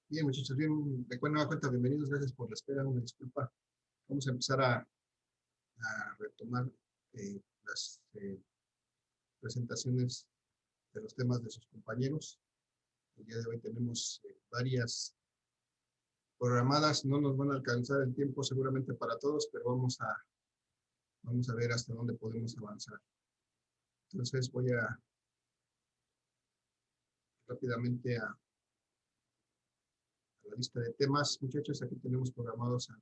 Bien, muchachos, bien, de nueva cuenta, bienvenidos, gracias por la espera, una disculpa. Vamos a empezar a retomar las presentaciones de los temas de sus compañeros. El día de hoy tenemos varias programadas, no nos van a alcanzar el tiempo seguramente para todos, pero vamos a ver hasta dónde podemos avanzar. Entonces voy a rápidamente a la lista de temas. Muchachos, aquí tenemos programados a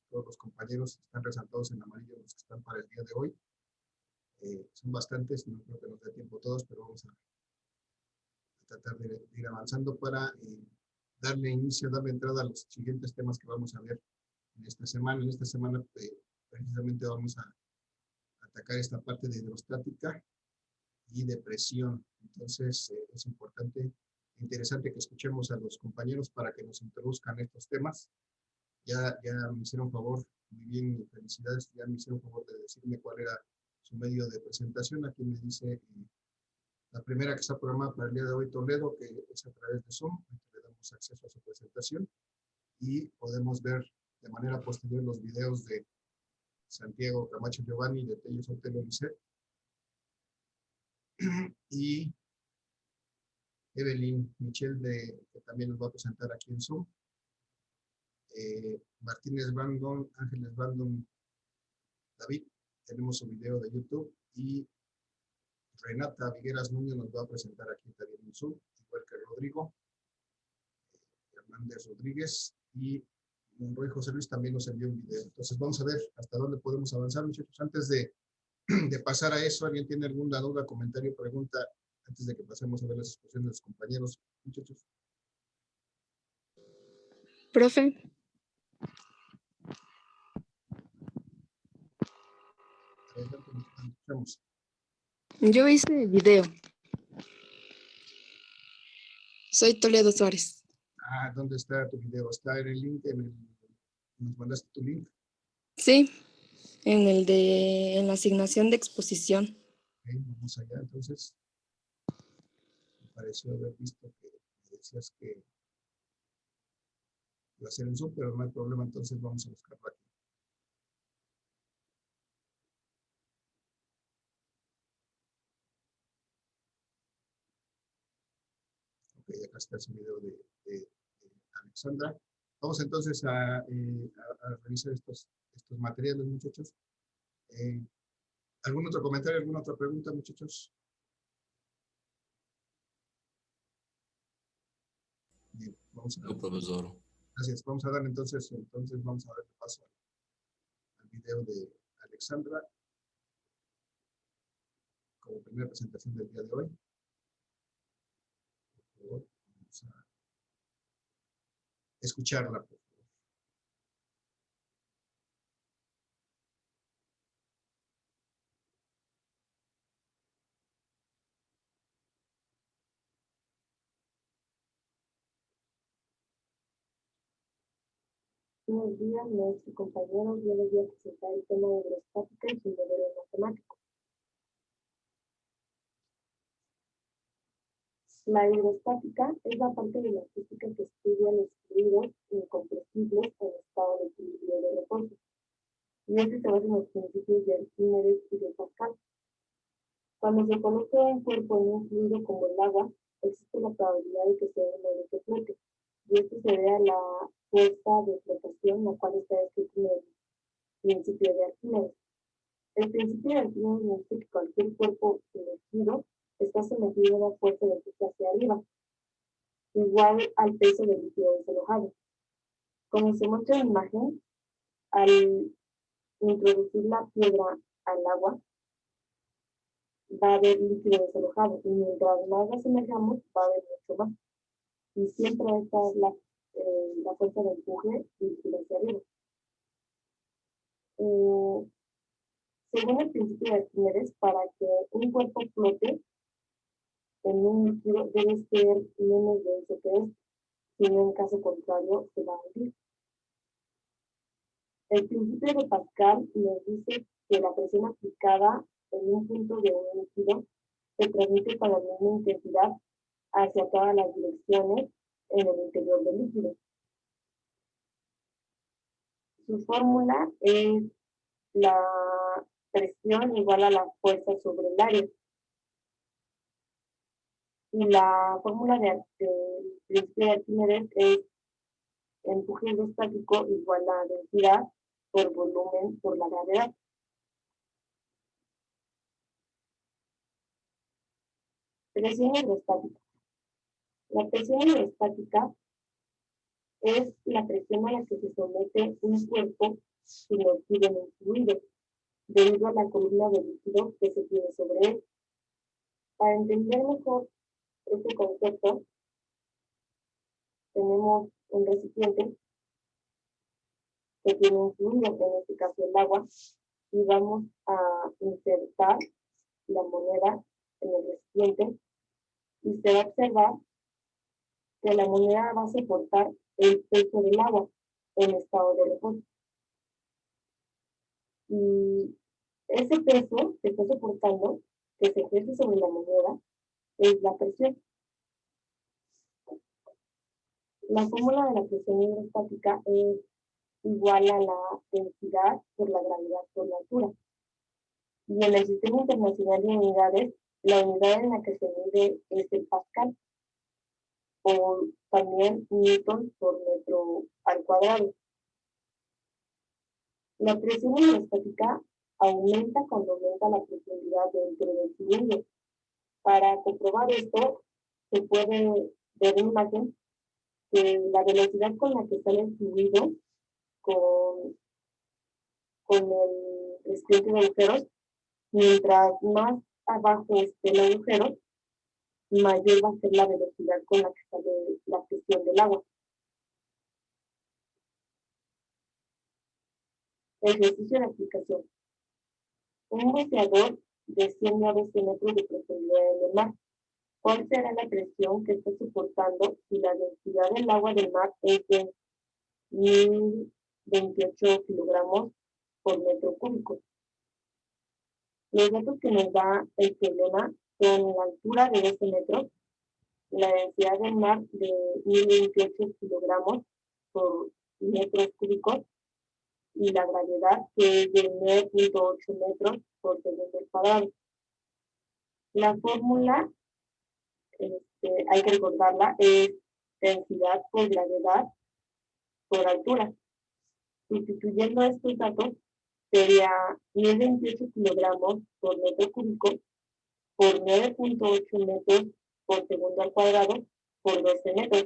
todos los compañeros, están resaltados en amarillo los que están para el día de hoy. Son bastantes, no creo que nos dé tiempo todos, pero vamos a tratar de ir avanzando para darle entrada a los siguientes temas que vamos a ver en esta semana. En esta semana precisamente vamos a atacar esta parte de hidrostática y de presión. Entonces es interesante que escuchemos a los compañeros para que nos introduzcan estos temas. Ya me hicieron favor, muy bien, felicidades, ya me hicieron favor de decirme cuál era su medio de presentación. Aquí me dice la primera que está programada para el día de hoy, Toledo, que es a través de Zoom. Le damos acceso a su presentación y podemos ver de manera posterior los videos de Santiago Camacho Giovanni, de Tello Sotelo Lisset y Evelyn Michel, que también nos va a presentar aquí en Zoom. Martínez Brandon, Ángeles Brandon, David, tenemos un video de YouTube, y Renata Vigueras Núñez nos va a presentar aquí también en Zoom, igual que Rodrigo Hernández Rodríguez, y Monroy José Luis también nos envió un video. Entonces vamos a ver hasta dónde podemos avanzar, muchachos. Antes de pasar a eso, ¿alguien tiene alguna duda, comentario, pregunta, antes de que pasemos a ver las exposiciones de los compañeros, muchachos? Profe. Adelante, escuchamos. Yo hice video. Soy Toledo Suárez. ¿Dónde está tu video? ¿Está en el link? ¿Nos mandaste tu link? Sí, en la asignación de exposición. Okay, vamos allá, entonces. Me pareció haber visto que me decías que iba a ser en Zoom, pero no hay problema, entonces vamos a buscarlo aquí. Ok, acá está el video de Alexandra. Vamos entonces a revisar estos materiales, muchachos. ¿Algún otro comentario, alguna otra pregunta, muchachos? Bien, vamos a ver. No, profesor. Gracias. Vamos a dar entonces vamos a dar paso al video de Alexandra como primera presentación del día de hoy. Por favor, vamos a escucharla, por favor. Buenos días, maestro y compañeros. Yo les voy a presentar el tema de hidrostática y su modelo matemático. La hidrostática es la parte de la física que estudia los fluidos incompresibles en estado de equilibrio de reposo. Y este se basa en los principios de Arquímedes y de Pascal. Cuando se coloca un cuerpo en un fluido como el agua, existe la probabilidad de que sea un modo que flote. Y esto se debe a la fuerza de flotación, la cual está escrita en el principio de Arquímedes. El principio de Arquímedes nos dice que cualquier cuerpo sumergido está sometido a una fuerza de empuje hacia arriba, igual al peso del líquido desalojado. Como se muestra en la imagen, al introducir la piedra al agua, va a haber líquido desalojado, y mientras más la sumerjamos, va a haber mucho más. Y siempre esta es la fuerza de empuje dirigida hacia arriba. Según el principio de Arquímedes, para que un cuerpo flote en un líquido debe ser menos denso que este, si no, en caso contrario se va a hundir. El principio de Pascal nos dice que la presión aplicada en un punto de un líquido se transmite con la misma intensidad hacia todas las direcciones en el interior del líquido. Su fórmula es la presión igual a la fuerza sobre el área. Y la fórmula del principio de Arquímedes es empuje hidrostático igual a densidad por volumen por la gravedad. Presión hidrostática. La presión hidrostática es la presión a la que se somete un cuerpo sumergido en un fluido, debido a la columna de líquido que se tiene sobre él. Para entender mejor este concepto, tenemos un recipiente que tiene un fluido, en este caso el agua, y vamos a insertar la moneda en el recipiente y se va a observar que la moneda va a soportar el peso del agua en estado de reposo. Y ese peso que está soportando, que se ejerce sobre la moneda, es la presión. La fórmula de la presión hidrostática es igual a la densidad por la gravedad por la altura. Y en el Sistema Internacional de Unidades, la unidad en la que se mide es el pascal, o también newton por metro al cuadrado. La presión hidrostática aumenta cuando aumenta la profundidad dentro del cilindro. Para comprobar esto, se puede ver en imagen que la velocidad con la que sale el fluido con el recipiente de agujeros, mientras más abajo esté el agujero, mayor va a ser la velocidad con la que sale la presión del agua. Ejercicio de aplicación. Un buceador desciende a 12 metros de profundidad en el mar. ¿Cuál será la presión que está soportando si la densidad del agua del mar es de 1028 kilogramos por metro cúbico? Los datos que nos da el problema son la altura de 12 metros, la densidad del mar de 1028 kilogramos por metros cúbicos y la gravedad que es de 9.8 metros por segundo al cuadrado. La fórmula, hay que recordarla, es densidad por gravedad por altura. Sustituyendo estos datos, sería 1028 kilogramos por metro cúbico por 9.8 metros por segundo al cuadrado por 12 metros.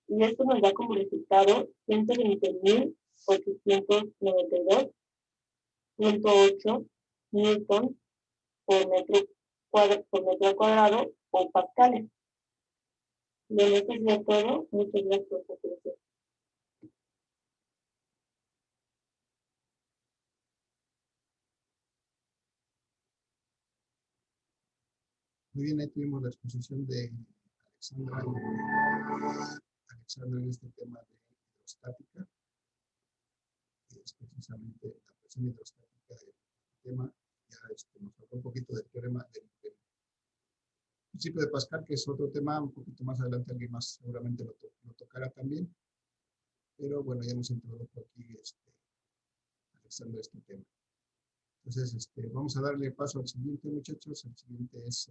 Y esto nos da como resultado 120.892.8 newtons por metro al cuadrado o pascales. Bueno, esto sería todo. Muchas gracias por su atención. Muy bien, ahí tuvimos la exposición de Alexandra en este tema de hidrostática, que es precisamente la presión hidrostática del tema. Ya nos habló un poquito del teorema del principio de Pascal, que es otro tema, un poquito más adelante alguien más seguramente lo tocará también. Pero bueno, ya nos introdujo aquí Alexandra este tema. Entonces, vamos a darle paso al siguiente, muchachos. El siguiente es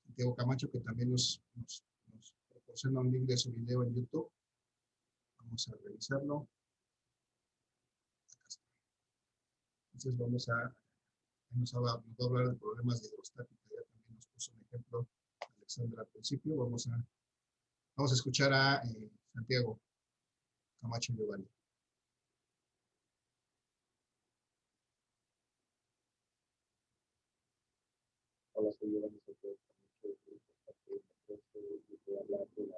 Santiago Camacho, que también nos proporciona un link de su video en YouTube. Vamos a revisarlo. Acá está. Entonces nos va a hablar de problemas de hidrostática. Ya también nos puso un ejemplo Alexandra al principio. Vamos a escuchar a Santiago Camacho Giovanni. Hola, soy Giovanni Santiago Camacho, y voy a hablar de la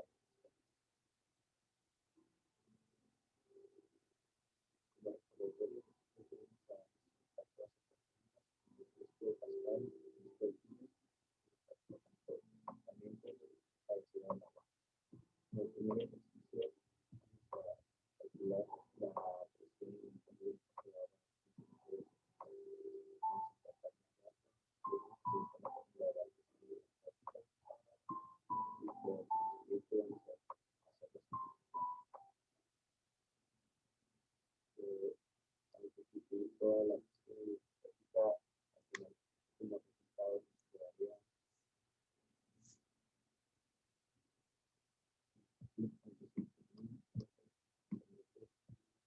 el primer ejercicio para calcular la presión toda la presión estática, al final, como resultado, se daría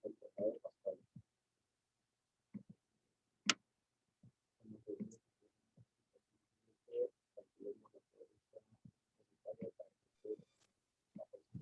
el tratado de Pascal. Como se dice, calculemos la fuerza necesaria para que la persona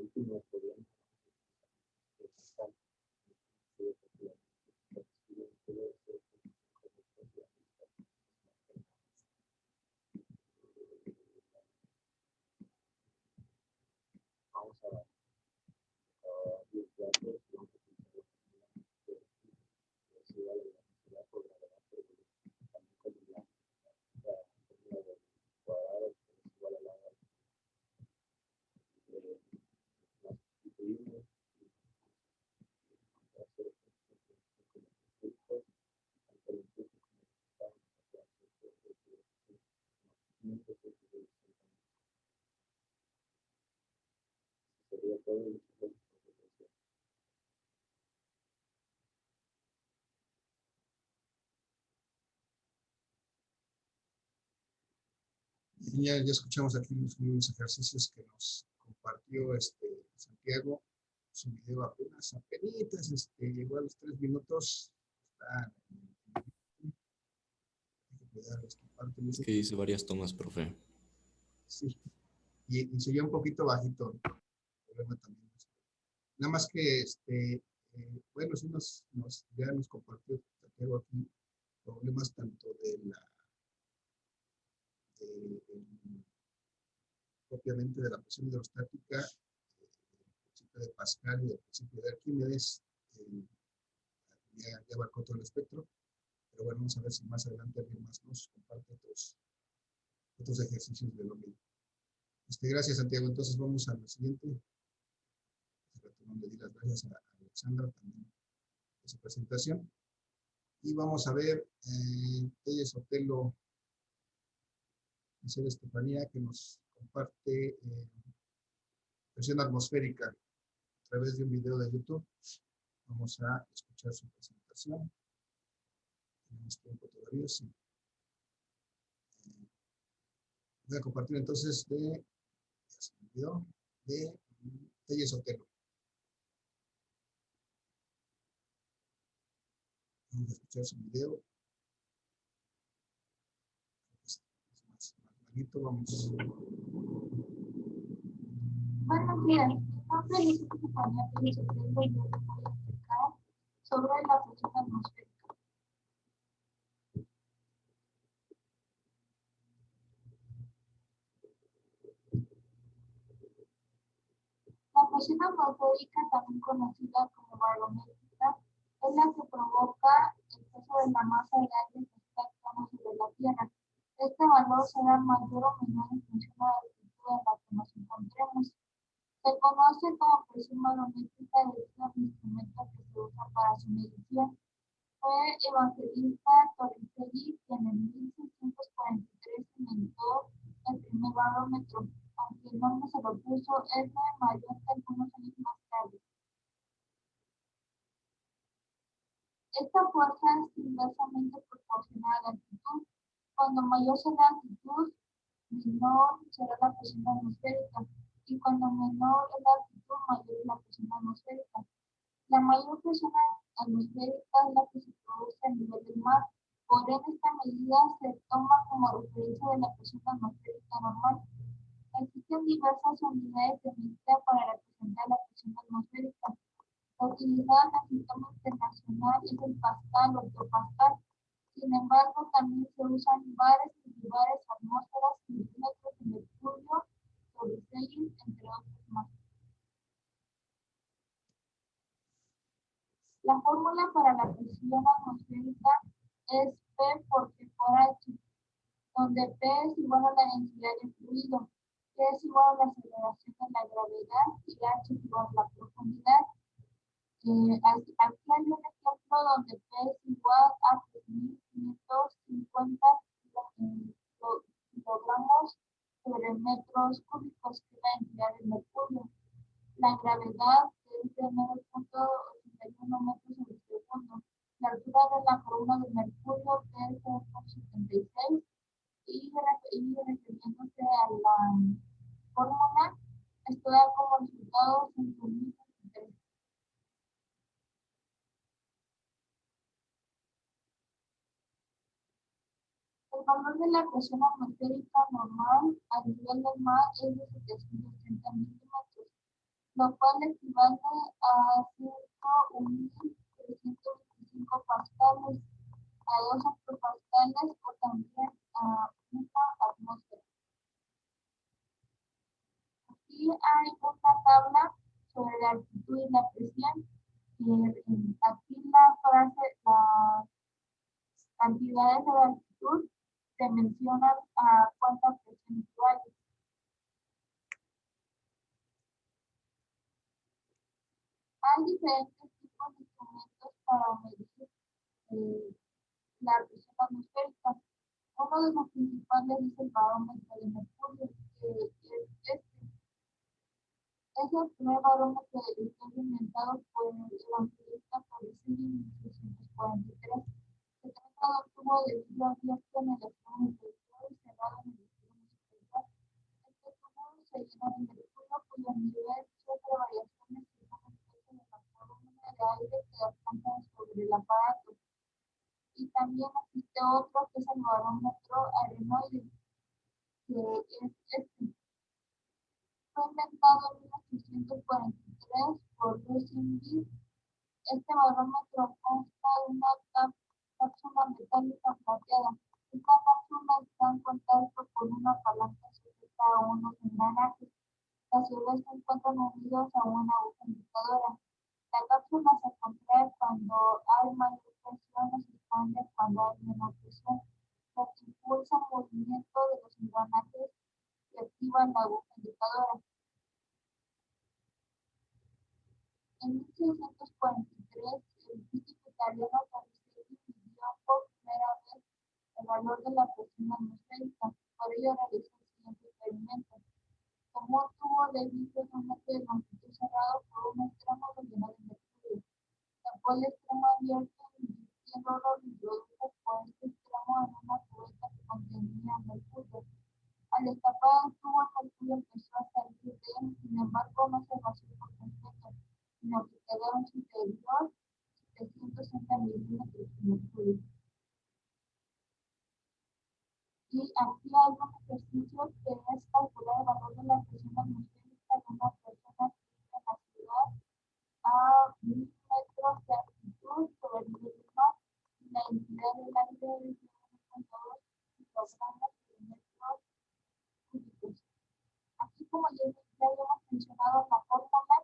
último problema vamos a los datos y vamos a utilizar la fórmula de la velocidad por gravedad por volumen, también como la fórmula del cuadrado que es igual a la la sustituimos y hacer sería todo el Ya escuchamos aquí los mismos ejercicios que nos compartió Santiago. Su video apenas llegó a los 3 minutos. Está Es que hice varias tomas, profe. sí, y se oye un poquito bajito. El problema también. Nada más que, bueno, sí ya nos compartió Santiago aquí problemas tanto propiamente de la presión hidrostática, del principio de Pascal y del principio de Arquímedes. Ya abarcó todo el espectro, pero bueno, vamos a ver si más adelante alguien más nos comparte otros ejercicios de lo mismo. Gracias, Santiago. Entonces vamos a la siguiente. Le di las gracias a Alexandra también por su presentación. Y vamos a ver, ella es Otelo Michelle Estefanía, que nos comparte presión atmosférica a través de un video de YouTube. Vamos a escuchar su presentación. Tenemos tiempo todavía, sí. Voy a compartir entonces de ella es Otelo. Vamos a escuchar su video. Es más malito, vamos. Buenos días, mi nombre es Estefanía Pérez Otelo y yo les voy a explicar sobre la presión atmosférica. La presión atmosférica, también conocida como barométrica, es la que provoca el peso de la masa de aire que está actuando sobre la Tierra. Este valor será mayor o menor en función de la altitud en la que nos encontremos. Se conoce como presión barométrica debido al instrumento que se usa para su medición. Fue Evangelista Torricelli quien en 1643 inventó el primer barómetro, aunque el nombre se lo puso Ernest Mayotte algunos años más tarde. Esta fuerza es inversamente proporcional a la altitud. Cuando mayor sea la altitud, menor será la presión atmosférica, y cuando menor es la altitud, mayor es la presión atmosférica. La mayor presión atmosférica es la que se produce a nivel del mar. Por esta medida se toma como referencia de la presión atmosférica normal. Existen diversas unidades de medida para representar la presión atmosférica. La utilizada en el sistema internacional es el pascal o hectopascal. Sin embargo, también se usan bares, milibares, atmósferas, centímetros de mercurio, sobreseídos, entre otros más. La fórmula para la presión atmosférica es P por G por H, donde P es igual a la densidad del fluido, G es igual a la aceleración de la gravedad y H es igual a la profundidad. Aquí hay un ejemplo donde P es igual a 3.550 kilogramos sobre metros cúbicos, que es la densidad del mercurio. La gravedad es de 9.81 metros sobre segundo. La altura de la corona de mercurio es de 0.76 y refiriéndose a la fórmula, esto da como resultado 5.023. El valor de la presión atmosférica normal a nivel del mar es de 730 milímetros, lo cual equivale a 1.325 pascales, a 2 hectopascales o también a una atmósfera. Aquí hay una tabla sobre la altitud y la presión. Aquí la frase, las cantidades de la altitud se mencionan a cuánta presión equivale. Hay diferentes tipos de instrumentos para medir la presión atmosférica. Uno de los principales es el barómetro de mercurio, que es este. Es el primer barómetro de la historia inventado por el evangelista Torricelli en 1843. Se trata de un tubo de vidrio abierto en el extremo inferior y cerrado en el extremo superior. Este tubo se llena de mercurio, cuyo nivel sufre variaciones según el peso de la columna de aire que alcanza sobre el aparato. Y también existe otro que es el barómetro arenoide, que es este. Fue inventado en 1843 por Rosenberg. Este barómetro consta de una cápsula metálica plateada. Esta cápsula está en contacto con una palanca sujeta a unos engranajes, que a su vez se encuentran unidos a una aguja indicadora. La cápsula se contrae cuando hay mayor presión o se expande cuando hay menor presión, lo que impulsa el movimiento de los engranajes y activa la aguja indicadora. En 1643, el físico italiano Torricelli midió por primera vez el valor de la presión atmosférica. Por ello realizó el siguiente experimento. Tomó un tubo de vidrio de 1 metro de longitud cerrado por un extremo lo llenó de mercurio. Tapó el extremo abierto y invirtiéndolo lo introdujo por este extremo en una cubeta que contenía mercurio. Al destapar el tubo, el mercurio empezó a salir de él, sin embargo no se vació por completo, sino que quedó en su interior 760 milímetros de mercurio. Y aquí hay un ejercicio que es calcular el valor de la presión atmosférica de una persona que vive en la ciudad a 1000 metros de altitud sobre el nivel del mar, y la densidad del aire es de 1.2 kilogramos por metro cúbicos. Aquí, como ya habíamos mencionado, la fórmula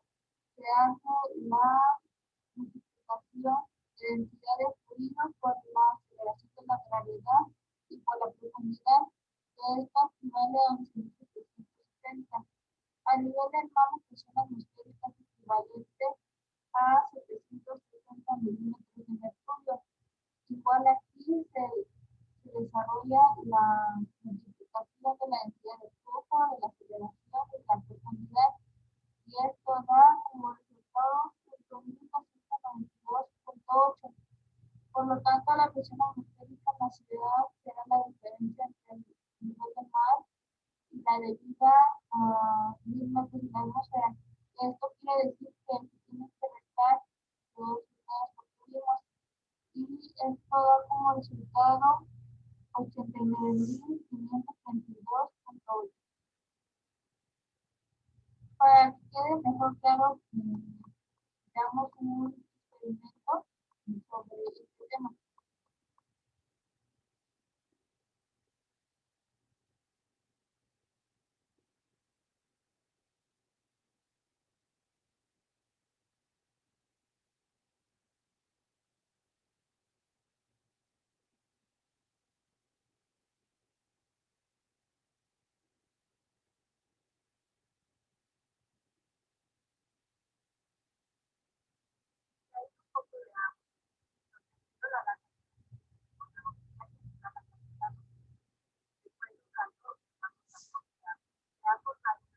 se hace la multiplicación de densidad de fluido por la aceleración de la gravedad y por la profundidad. De esto equivale a 11.770. A nivel del mar, la presión atmosférica es equivalente a 760 milímetros de mercurio. Igual aquí se desarrolla la multiplicación de la densidad de flujo, de la aceleración, de la profundidad, y esto da como resultado 5.292.8. Por lo tanto, la presión atmosférica en la ciudad será la diferencia entre el nivel del mar y la debida a 1000 metros atmósfera. Esto quiere decir que tienes que restar los resultados que tuvimos y esto da como resultado 89.532.8. Para que quede mejor claro, veamos un experimento sobre este tema. Y esto sería todo. Espero les haya gustado y les haya dado clase.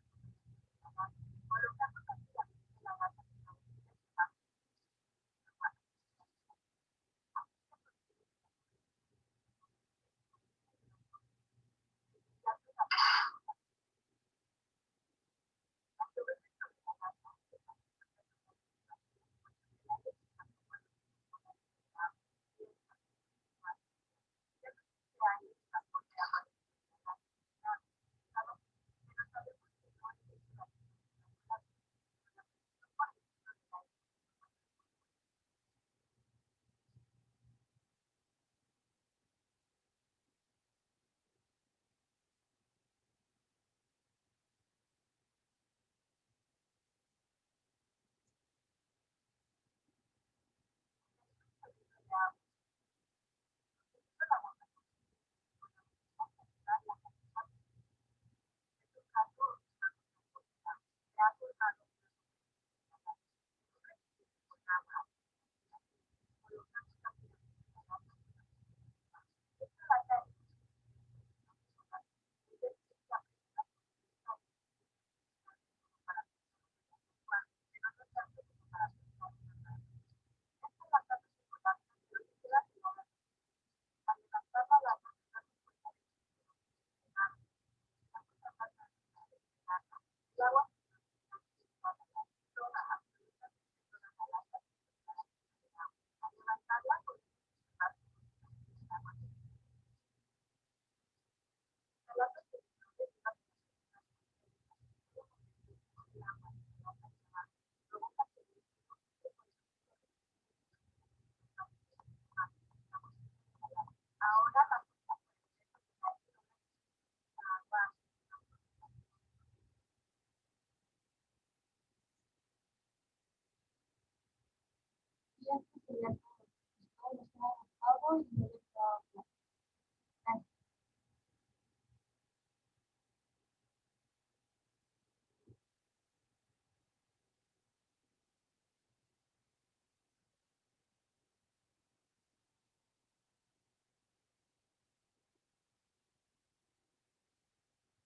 Gracias.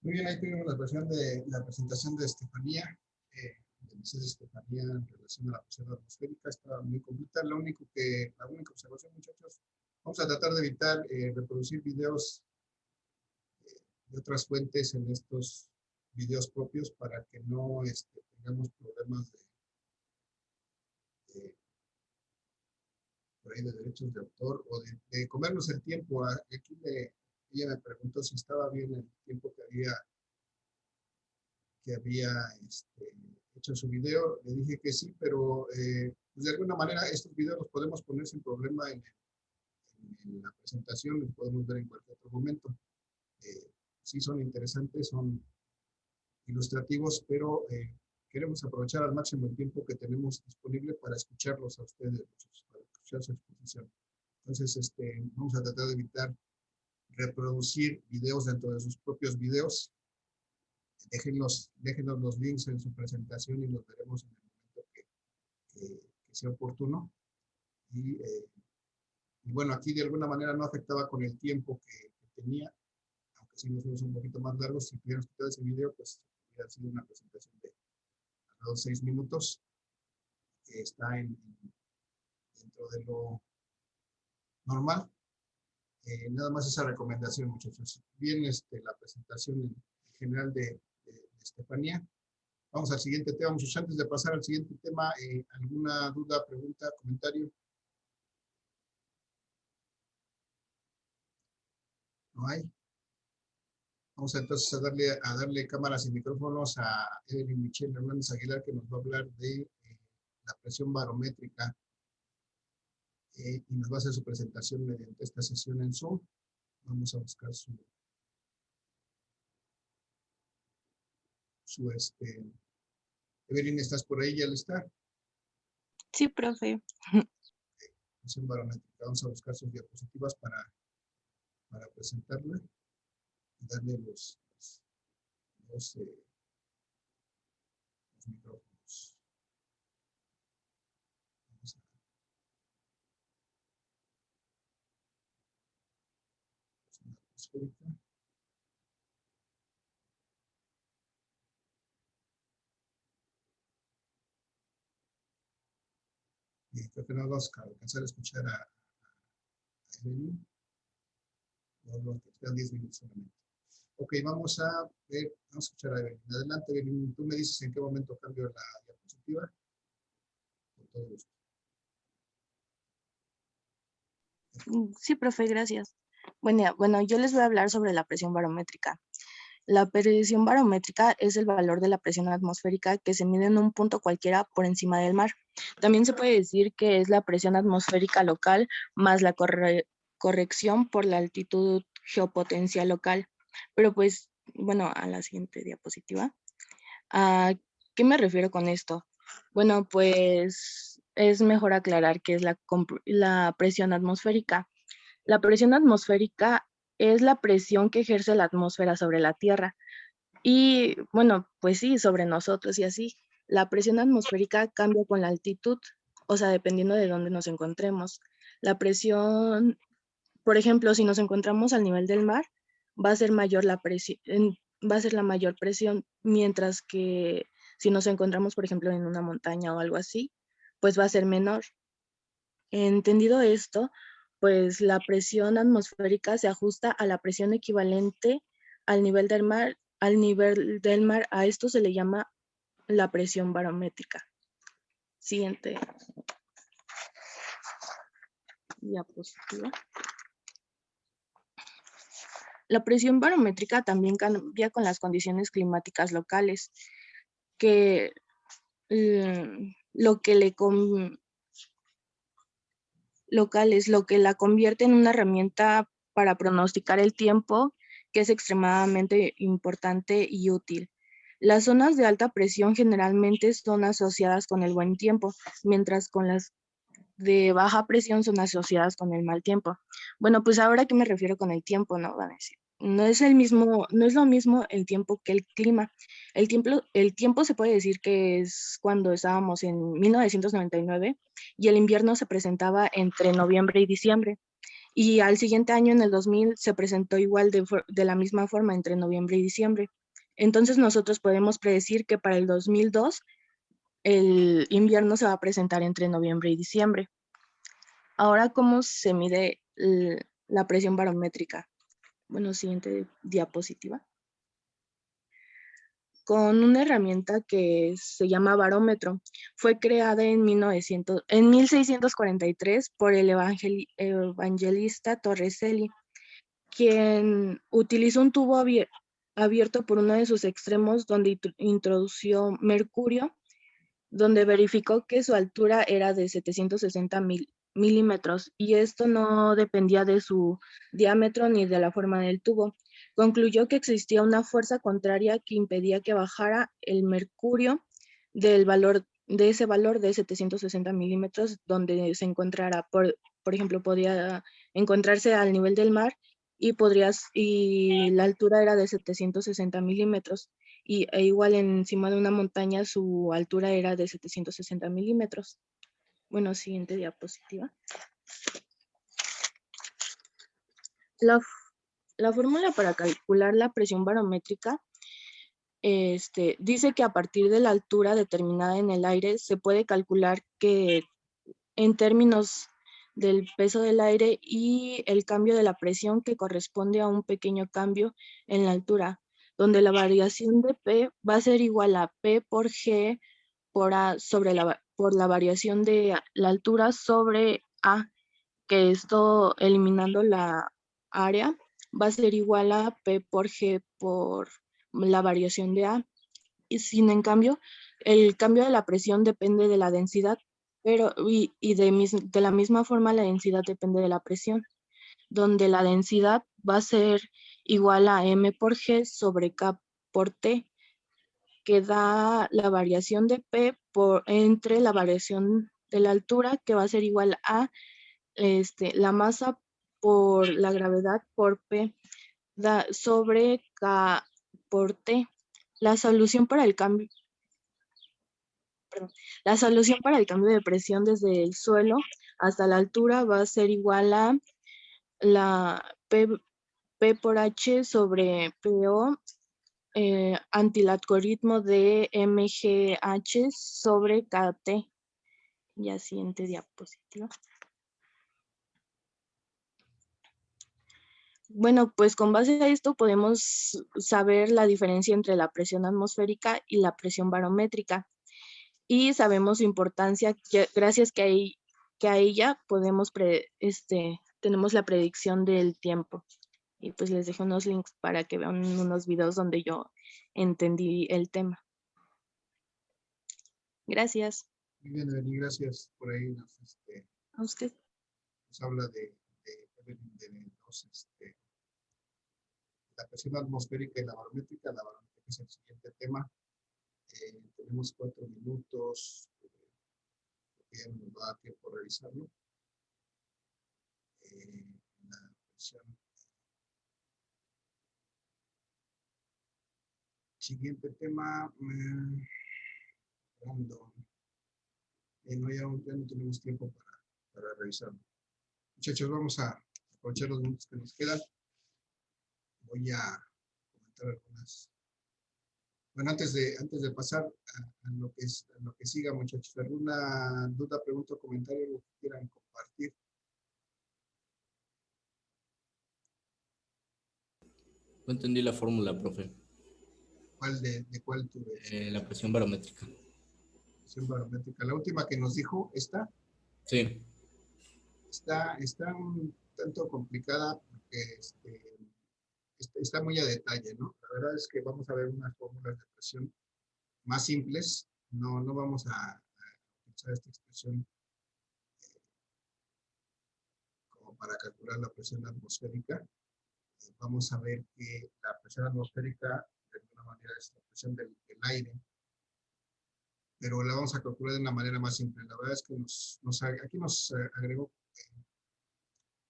Muy bien, ahí tuvimos la presentación de Estefanía, de Mercedes Estefanía en relación a la presión atmosférica. Está muy completa. La única observación, muchachos, vamos a tratar de evitar reproducir videos de otras fuentes en estos videos propios para que no tengamos problemas por ahí de derechos de autor o de comernos el tiempo. Aquí ella me preguntó si estaba bien el tiempo que había hecho su video. Le dije que sí, pero pues de alguna manera estos videos los podemos poner sin problema en la presentación, los podemos ver en cualquier otro momento. Sí son interesantes, son ilustrativos, pero queremos aprovechar al máximo el tiempo que tenemos disponible para escucharlos a ustedes, para escuchar su exposición. Entonces, vamos a tratar de evitar reproducir videos dentro de sus propios videos. Déjenos los links en su presentación y los veremos en el momento que sea oportuno. Y bueno, aquí de alguna manera no afectaba con el tiempo que tenía, aunque sí nos fuimos un poquito más largos. Si pudieran escuchar ese video, pues hubiera sido una presentación de a los 6 minutos, que está dentro de lo normal. Nada más esa recomendación, muchachos. Bien, la presentación en general de Estefanía. Vamos al siguiente tema. Muchachos, antes de pasar al siguiente tema, ¿alguna duda, pregunta, comentario? ¿No hay? Vamos entonces a darle cámaras y micrófonos a Evelyn Michelle Hernández Aguilar, que nos va a hablar de la presión barométrica y nos va a hacer su presentación mediante esta sesión en Zoom. Vamos a buscar su Evelyn, ¿estás por ahí? ¿Ya lo está? Sí, profe. Presión barométrica. Vamos a buscar sus diapositivas para presentarla y darle los micrófonos. Vamos a atmosférica. Y creo que no vamos a alcanzar a escuchar a Evelyn. No, quedan 10 minutos solamente. Ok, vamos a escuchar a Evelyn. Adelante, Evelyn. Tú me dices en qué momento cambio la diapositiva. Con todo gusto. Sí, profe, gracias. Bueno, yo les voy a hablar sobre la presión barométrica. La presión barométrica es el valor de la presión atmosférica que se mide en un punto cualquiera por encima del mar. También se puede decir que es la presión atmosférica local más la corrección por la altitud geopotencial local. Pero pues, bueno, a la siguiente diapositiva. ¿A qué me refiero con esto? Bueno, pues es mejor aclarar qué es la presión atmosférica. La presión atmosférica es la presión que ejerce la atmósfera sobre la Tierra. Y bueno, pues sí, sobre nosotros y así. La presión atmosférica cambia con la altitud, o sea, dependiendo de dónde nos encontremos. La presión, por ejemplo, si nos encontramos al nivel del mar, va a ser mayor la presión, va a ser la mayor presión, mientras que si nos encontramos, por ejemplo, en una montaña o algo así, pues va a ser menor. Entendido esto, pues la presión atmosférica se ajusta a la presión equivalente al nivel del mar. Al nivel del mar, a esto se le llama la presión barométrica. Siguiente diapositiva. La presión barométrica también cambia con las condiciones climáticas locales, que lo que la convierte en una herramienta para pronosticar el tiempo, que es extremadamente importante y útil. Las zonas de alta presión generalmente son asociadas con el buen tiempo, mientras con las de baja presión son asociadas con el mal tiempo. Bueno, pues ahora ¿a qué me refiero con el tiempo? No van a decir. No es lo mismo el tiempo que el clima. El tiempo se puede decir que es cuando estábamos en 1999 y el invierno se presentaba entre noviembre y diciembre. Y al siguiente año, en el 2000, se presentó igual de la misma forma entre noviembre y diciembre. Entonces nosotros podemos predecir que para el 2002 el invierno se va a presentar entre noviembre y diciembre. Ahora, ¿cómo se mide la presión barométrica? Bueno, siguiente diapositiva. Con una herramienta que se llama barómetro. Fue creada en 1643 por el evangelista Torricelli, quien utilizó un tubo abierto por uno de sus extremos donde introdució mercurio, donde verificó que su altura era de 760 milímetros y esto no dependía de su diámetro ni de la forma del tubo. Concluyó que existía una fuerza contraria que impedía que bajara el mercurio de ese valor de 760 milímetros donde se encontrara. Por ejemplo, podía encontrarse al nivel del mar y la altura era de 760 milímetros. E igual encima de una montaña su altura era de 760 milímetros. Bueno, siguiente diapositiva. La fórmula para calcular la presión barométrica dice que a partir de la altura determinada en el aire se puede calcular que en términos del peso del aire y el cambio de la presión que corresponde a un pequeño cambio en la altura. donde la variación de P va a ser igual a P por G por A por la variación de la altura sobre A, que esto eliminando la área va a ser igual a P por G por la variación de A. Y sin en cambio, el cambio de la presión depende de la densidad, pero de la misma forma la densidad depende de la presión, donde la densidad va a ser igual a M por G sobre K por T, que da la variación de P entre la variación de la altura, que va a ser igual a la masa por la gravedad por P sobre K por T. La solución para el cambio de presión desde el suelo hasta la altura va a ser igual a la P por H sobre PO ante el algoritmo de MGH sobre KT. Ya siguiente diapositiva. Bueno, pues con base a esto podemos saber la diferencia entre la presión atmosférica y la presión barométrica. Y sabemos su importancia, gracias que a ella podemos tenemos la predicción del tiempo. Y pues les dejo unos links para que vean unos videos donde yo entendí el tema. Gracias. Muy bien, Evelyn, gracias. Por ahí A usted. nos habla de la presión atmosférica y la barométrica. La barométrica es el siguiente tema. Tenemos 4 minutos. Ya nos va a dar tiempo a revisarlo. La presión. Siguiente tema. No, ya no tenemos tiempo para revisarlo. Muchachos, vamos a aprovechar los minutos que nos quedan. Voy a comentar algunas. Bueno, antes de pasar a lo que siga, muchachos, ¿alguna duda, pregunta o comentario que quieran compartir? No entendí la fórmula, profe. ¿De cuál tú ves? La presión barométrica. Presión barométrica. La última que nos dijo, ¿esta? Sí. Está un tanto complicada porque está muy a detalle, ¿no? La verdad es que vamos a ver unas fórmulas de presión más simples. No vamos a utilizar esta expresión como para calcular la presión atmosférica. Vamos a ver que la presión atmosférica, de alguna manera, es la presión del aire, pero la vamos a calcular de una manera más simple. La verdad es que aquí nos agregó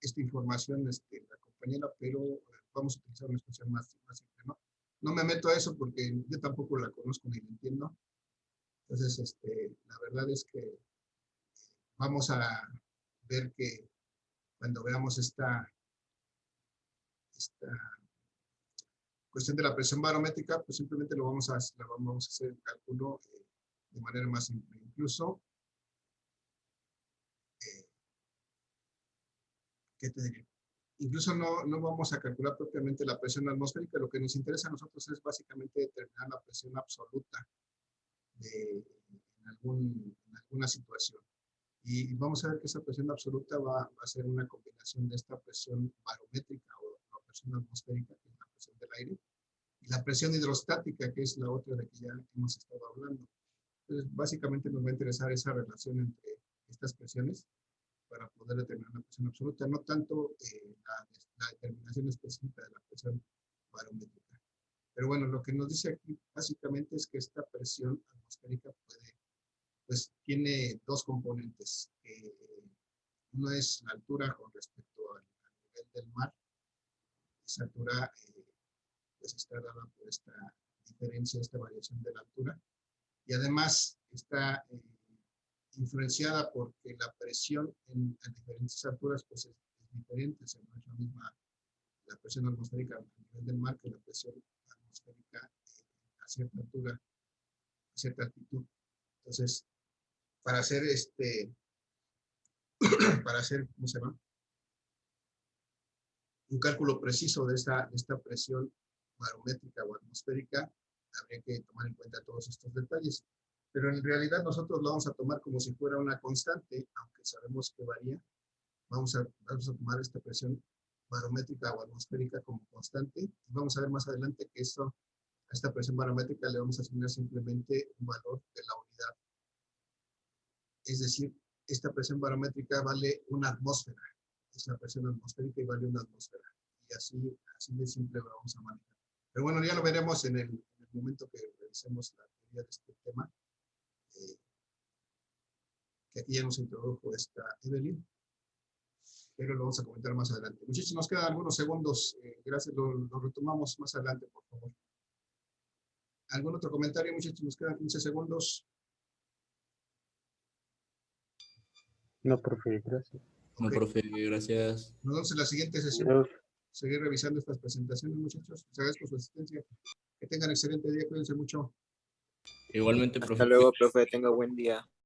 esta información la compañera, pero vamos a utilizar una expresión más simple, ¿no? No me meto a eso porque yo tampoco la conozco ni la entiendo. Entonces, la verdad es que vamos a ver que cuando veamos esta cuestión de la presión barométrica, pues simplemente vamos a hacer el cálculo de manera más simple. ¿Qué te diría? Incluso no vamos a calcular propiamente la presión atmosférica. Lo que nos interesa a nosotros es básicamente determinar la presión absoluta en alguna situación. Y vamos a ver que esa presión absoluta va a ser una combinación de esta presión barométrica o la presión atmosférica, que es la presión del aire, y la presión hidrostática, que es la otra de que ya hemos estado hablando. Entonces, básicamente nos va a interesar esa relación entre estas presiones para poder determinar la presión absoluta, no tanto la determinación específica de la presión barométrica. Pero bueno, lo que nos dice aquí básicamente es que esta presión atmosférica tiene dos componentes. Uno es la altura con respecto al nivel del mar. Esa altura pues está dada por esta diferencia, esta variación de la altura. Y además está influenciada porque la presión en diferentes alturas pues es diferente. O sea, no es la misma la presión atmosférica a nivel del mar que la presión atmosférica a cierta altura, a cierta altitud. Entonces, para hacer ¿cómo se llama? Un cálculo preciso de esta presión barométrica o atmosférica, habría que tomar en cuenta todos estos detalles. Pero en realidad nosotros lo vamos a tomar como si fuera una constante, aunque sabemos que varía. Vamos a tomar esta presión barométrica o atmosférica como constante. Y vamos a ver más adelante que a esta presión barométrica le vamos a asignar simplemente un valor de la unidad. Es decir, esta presión barométrica vale una atmósfera. Es la presión atmosférica y vale una atmósfera. Y así de simple lo vamos a manejar. Pero bueno, ya lo veremos en el momento que revisemos la teoría de este tema. Que aquí ya nos introdujo esta Evelyn, pero lo vamos a comentar más adelante. Muchachos, nos quedan algunos segundos. Gracias, lo retomamos más adelante, por favor. ¿Algún otro comentario, muchachos? Nos quedan 15 segundos. No, profe, gracias. No, Ok. profe, gracias. Nos vemos en la siguiente sesión. Adiós. Seguir revisando estas presentaciones, muchachos. Les agradezco su asistencia. Que tengan excelente día. Cuídense mucho. Igualmente, profe. Hasta luego, profe. Tenga buen día.